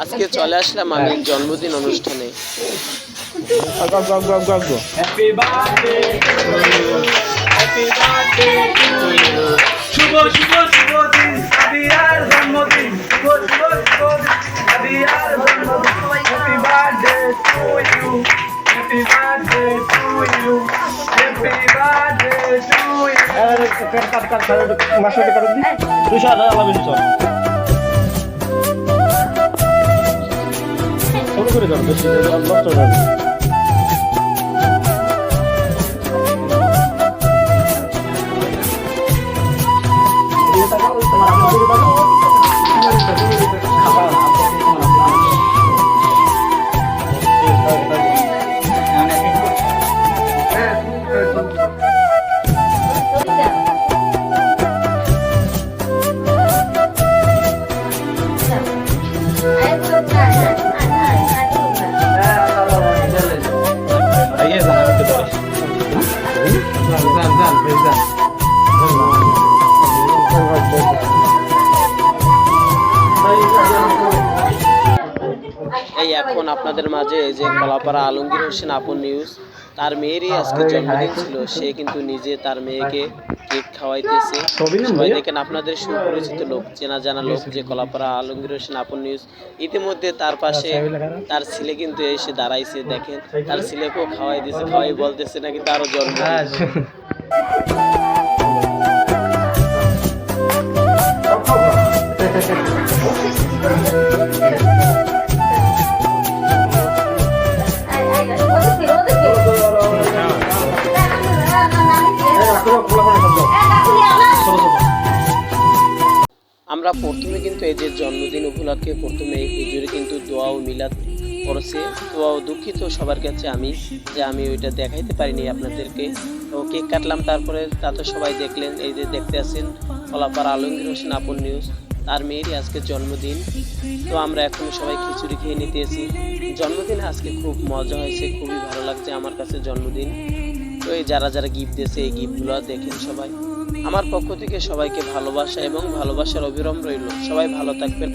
আজকে চলে আসলাম আমি জন্মদিন অনুষ্ঠানে। Happy birthday to you, happy birthday to you. শুভ শুভ শুভ দিন, আবিয়ার জন্মদিন। শুভ শুভ শুভ দিন, আবিয়ার জন্মদিন। Happy birthday to you, happy birthday to you, happy birthday to you. মাসে কাট দি 200 আলাদা বেশি চল। ছোট করে দাও, বেশি নষ্ট হবে। এই এখন আপনাদের মাঝে এই যে কলাপাড়া আলমগীর হোসেন আপন নিউজ, তার মেয়েরই আজকে জন্মদিন ছিল। সে কিন্তু নিজে তার মেয়েকে কেক খাওয়াইতেছে। সবাই দেখেন, আপনাদের সুপরিচিত লোক, চেনা জানা লোক যে কলাপাড়া আলমগীর হোসেন আপন নিউজ। ইতিমধ্যে তার পাশে তার ছেলে কিন্তু এসে দাঁড়াইছে। দেখেন, তার ছেলেকেও খাওয়াই দিয়েছে, খাওয়াই বলতেছে নাকি তারও জন্মদিন। আমরা প্রথমে কিন্তু এই যে জন্মদিন উপলক্ষে প্রথমে হুজুরে কিন্তু দোয়া ও মিলাদ করেছে। দোয়া ও দুঃখিত সবার কাছে আমি যে আমি ওইটা দেখাইতে পারিনি আপনাদেরকে। তো কেক কাটলাম, তারপরে তা তো সবাই দেখলেন। এই যে দেখতে আছেন কলাপাড়া আলমগীর হোসেন আপন নিউজ, তার মেয়েরই আজকে জন্মদিন। তো আমরা এখন সবাই খিচুড়ি খেয়ে নিতেছি। জন্মদিন আজকে খুব মজা হয়েছে, খুবই ভালো লাগছে আমার কাছে জন্মদিন। তো এই যারা যারা গিফট দিয়েছে এই গিফটগুলো দেখেন সবাই। আমার পক্ষ থেকে সবাইকে ভালোবাসা এবং ভালোবাসার অবিরাম রইল। সবাই ভালো থাকবেন।